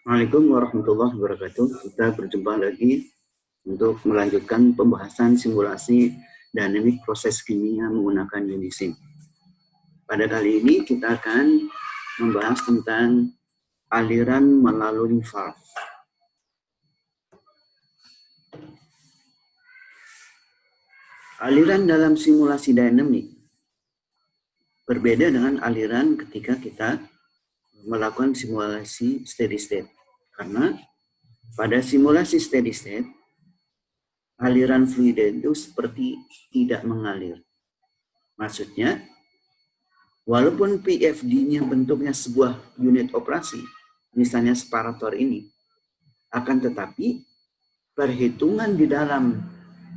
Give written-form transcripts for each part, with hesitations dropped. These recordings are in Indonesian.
Assalamualaikum warahmatullahi wabarakatuh. Kita berjumpa lagi untuk melanjutkan pembahasan simulasi dinamik proses kimia menggunakan Unisim. Pada kali ini kita akan membahas tentang aliran melalui valve. Aliran dalam simulasi dinamik berbeda dengan aliran ketika kita melakukan simulasi steady state. Karena pada simulasi steady state, aliran fluida itu seperti tidak mengalir. Maksudnya, walaupun PFD-nya bentuknya sebuah unit operasi, misalnya separator ini, akan tetapi perhitungan di dalam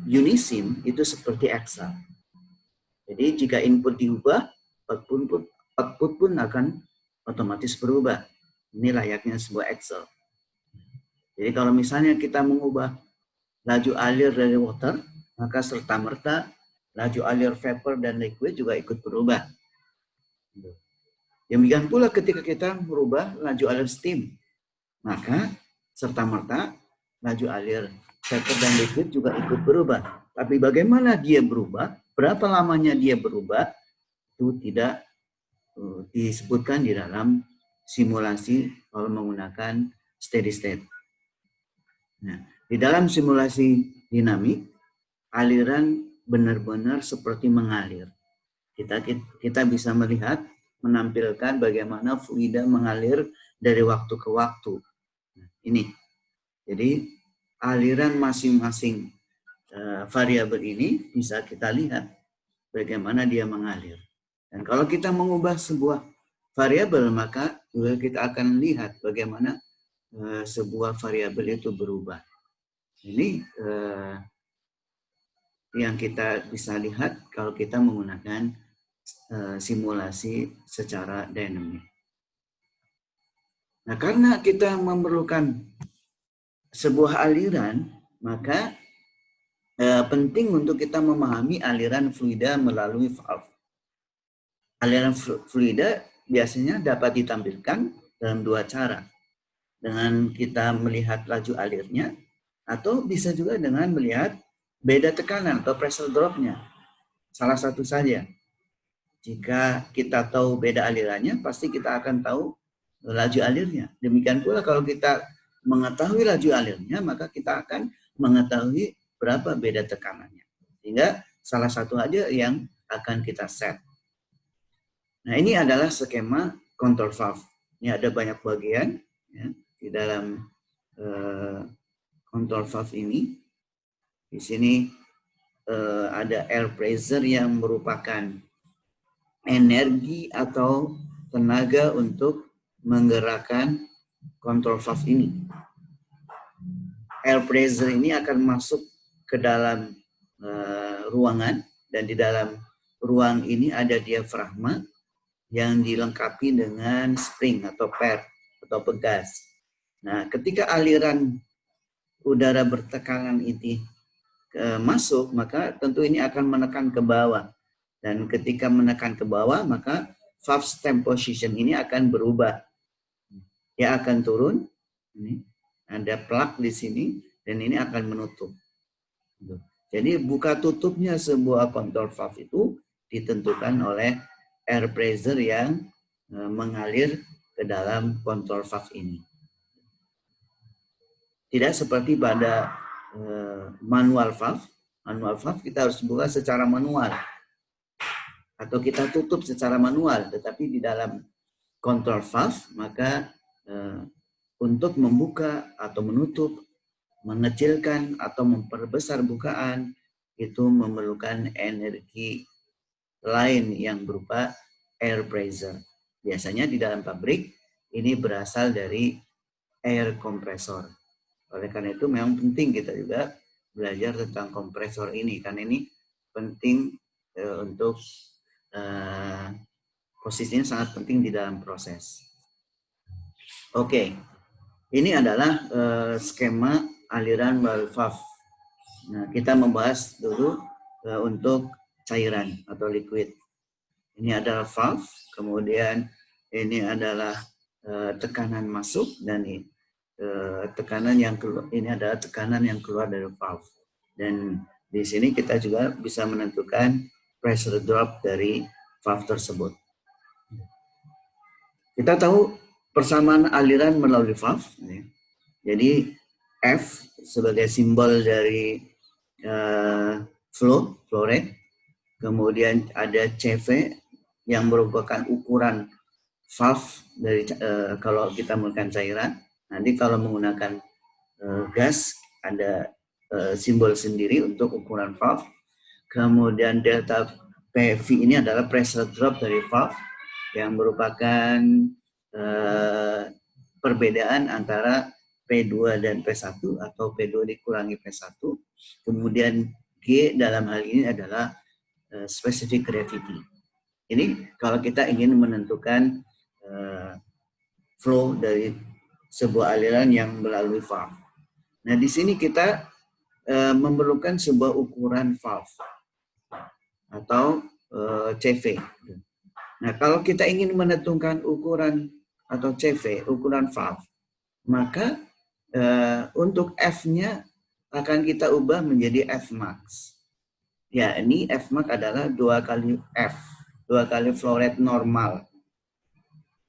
Unisim itu seperti Excel. Jadi jika input diubah, output pun akan otomatis berubah. Ini layaknya sebuah Excel. Jadi kalau misalnya kita mengubah laju alir dari water, maka serta-merta laju alir vapor dan liquid juga ikut berubah. Demikian pula ketika kita merubah laju alir steam, maka serta-merta laju alir vapor dan liquid juga ikut berubah. Tapi bagaimana dia berubah, berapa lamanya dia berubah, itu tidak disebutkan di dalam simulasi kalau menggunakan steady state. Nah, di dalam simulasi dinamik, aliran benar-benar seperti mengalir. Kita bisa melihat, menampilkan bagaimana fluida mengalir dari waktu ke waktu. Nah, ini. Jadi aliran masing-masing variabel ini bisa kita lihat bagaimana dia mengalir. Dan kalau kita mengubah sebuah variabel, maka juga kita akan lihat bagaimana sebuah variabel itu berubah. Ini yang kita bisa lihat kalau kita menggunakan simulasi secara dinamik. Nah, karena kita memerlukan sebuah aliran, maka penting untuk kita memahami aliran fluida melalui valve. Aliran fluida biasanya dapat ditampilkan dalam dua cara. Dengan kita melihat laju alirnya, atau bisa juga dengan melihat beda tekanan atau pressure drop-nya. Salah satu saja. Jika kita tahu beda alirannya, pasti kita akan tahu laju alirnya. Demikian pula kalau kita mengetahui laju alirnya, maka kita akan mengetahui berapa beda tekanannya. Sehingga salah satu aja yang akan kita set. Nah, ini adalah skema control valve. Ini ada banyak bagian ya, di dalam control valve ini. Di sini ada air pressure yang merupakan energi atau tenaga untuk menggerakkan control valve ini. Air pressure ini akan masuk ke dalam ruangan, dan di dalam ruang ini ada diafragma yang dilengkapi dengan spring atau pad atau pegas. Nah, ketika aliran udara bertekanan ini masuk, maka tentu ini akan menekan ke bawah. Dan ketika menekan ke bawah, maka valve stem position ini akan berubah. Dia akan turun. Ini ada plug di sini, dan ini akan menutup. Jadi buka tutupnya sebuah control valve itu ditentukan oleh air pressure yang mengalir ke dalam control valve ini. Tidak seperti pada manual valve. Manual valve kita harus buka secara manual atau kita tutup secara manual. Tetapi di dalam control valve, maka untuk membuka atau menutup, mengecilkan atau memperbesar bukaan, itu memerlukan energi lain yang berupa air pressure. Biasanya di dalam pabrik ini berasal dari air kompresor. Oleh karena itu memang penting kita juga belajar tentang kompresor ini, karena ini penting untuk posisinya sangat penting di dalam proses. Oke, ini adalah skema aliran melalui valve. Nah, kita membahas dulu untuk cairan atau liquid. Ini adalah valve, kemudian ini adalah tekanan masuk, dan tekanan yang keluar, ini adalah tekanan yang keluar dari valve. Dan di sini kita juga bisa menentukan pressure drop dari valve tersebut. Kita tahu persamaan aliran melalui valve. Jadi F sebagai simbol dari flow rate. Kemudian ada CV yang merupakan ukuran valve dari kalau kita menggunakan cairan. Nanti kalau menggunakan gas ada simbol sendiri untuk ukuran valve. Kemudian delta PV ini adalah pressure drop dari valve yang merupakan perbedaan antara P2 dan P1 atau P2 dikurangi P1. Kemudian G dalam hal ini adalah specific gravity. Ini kalau kita ingin menentukan flow dari sebuah aliran yang melalui valve. Nah, di sini kita memerlukan sebuah ukuran valve atau CV. Nah, kalau kita ingin menentukan ukuran atau CV, ukuran valve, maka untuk F-nya akan kita ubah menjadi Fmax. Ya, ini Fmax adalah 2 kali F, 2 kali flow rate normal.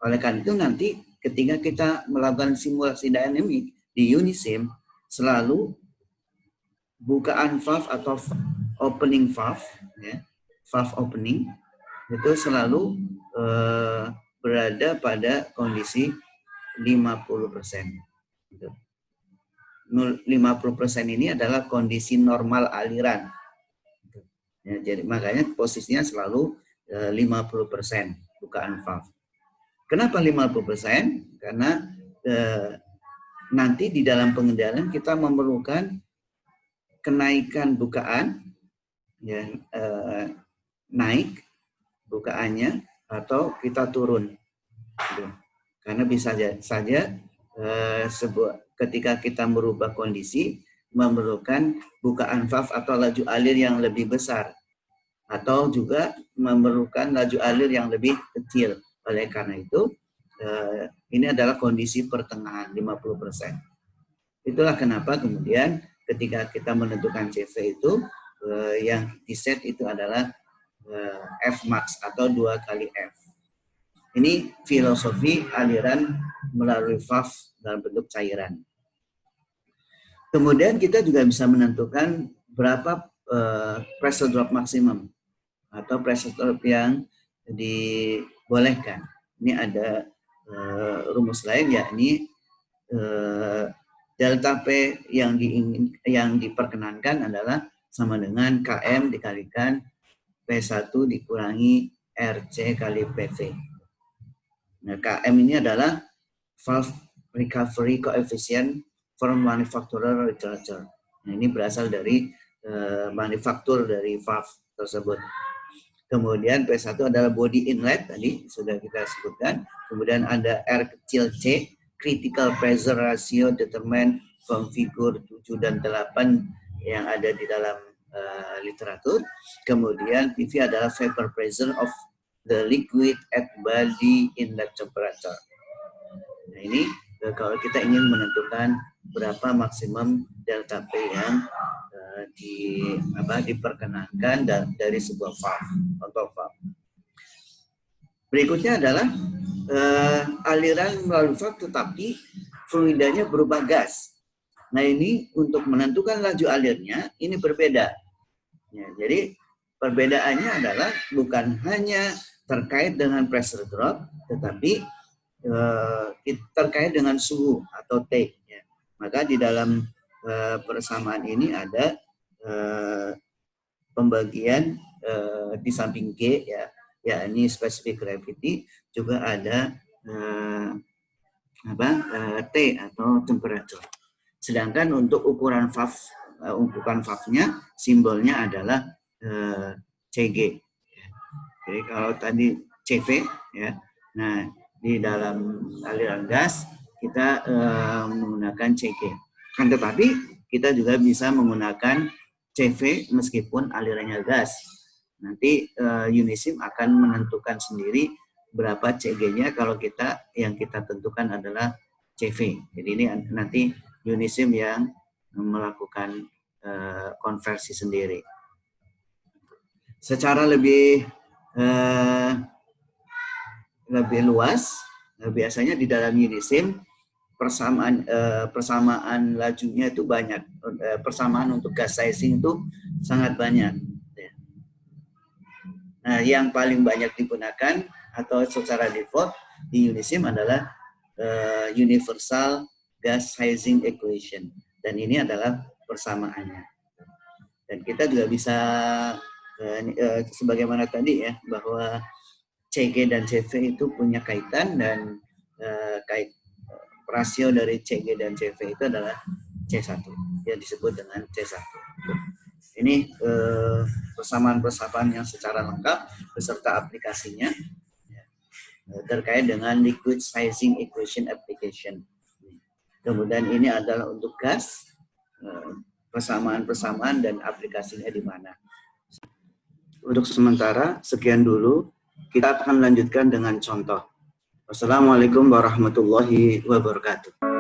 Oleh karena itu nanti ketika kita melakukan simulasi dynamic di Unisim, selalu bukaan valve atau opening valve, ya, valve opening, itu selalu berada pada kondisi 50%. 50% ini adalah kondisi normal aliran. Ya, jadi makanya posisinya selalu 50% bukaan valve. Kenapa 50%? Karena nanti di dalam pengendalian kita memerlukan kenaikan bukaan, ya, naik bukaannya atau kita turun. Karena bisa saja ketika kita merubah kondisi memerlukan bukaan valve atau laju alir yang lebih besar atau juga memerlukan laju alir yang lebih kecil. Oleh karena itu ini adalah kondisi pertengahan 50%. Itulah kenapa kemudian ketika kita menentukan CV itu yang diset itu adalah Fmax atau 2 kali F. Ini filosofi aliran melalui valve dalam bentuk cairan. Kemudian kita juga bisa menentukan berapa pressure drop maksimum atau pressure drop yang dibolehkan. Ini ada rumus lain, yakni delta P yang diperkenankan adalah sama dengan Km dikalikan P1 dikurangi RC kali PV. Nah, Km ini adalah valve recovery coefficient from manufacturer literature. Nah, ini berasal dari manufaktur dari valve tersebut. Kemudian P1 adalah body inlet, tadi sudah kita sebutkan. Kemudian ada R kecil C, critical pressure ratio determined from figure 7 dan 8 yang ada di dalam literatur. Kemudian PV adalah vapor pressure of the liquid at body inlet temperature. Nah, ini kalau kita ingin menentukan berapa maksimum delta P yang diperkenankan dari sebuah valve atau valve. Berikutnya adalah aliran melalui valve tetapi fluidanya berupa gas. Nah, ini untuk menentukan laju alirnya ini berbeda. Ya, jadi perbedaannya adalah bukan hanya terkait dengan pressure drop, tetapi terkait dengan suhu atau T. Ya. Maka di dalam persamaan ini ada pembagian di samping G, ya, yakni specific gravity, juga ada T atau temperature. Sedangkan untuk ukuran valve-nya simbolnya adalah CG. Jadi kalau tadi CV, ya, nah di dalam aliran gas kita menggunakan CG. Kan tetapi kita juga bisa menggunakan CV meskipun alirannya gas. Nanti Unisim akan menentukan sendiri berapa CG-nya kalau yang kita tentukan adalah CV. Jadi ini nanti Unisim yang melakukan konversi sendiri. Secara lebih luas, biasanya di dalam Unisim persamaan lajunya itu banyak. Persamaan untuk gas sizing itu sangat banyak. Nah, yang paling banyak digunakan atau secara default di Unisim adalah Universal Gas Sizing Equation. Dan ini adalah persamaannya. Dan kita juga bisa, sebagaimana tadi ya, bahwa CG dan CV itu punya kaitan, dan rasio dari CG dan CV itu adalah C1, yang disebut dengan C1. Ini persamaan-persamaan yang secara lengkap beserta aplikasinya terkait dengan liquid sizing equation application. Kemudian ini adalah untuk gas, persamaan-persamaan dan aplikasinya di mana. Untuk sementara sekian dulu, kita akan lanjutkan dengan contoh. Wassalamualaikum warahmatullahi wabarakatuh.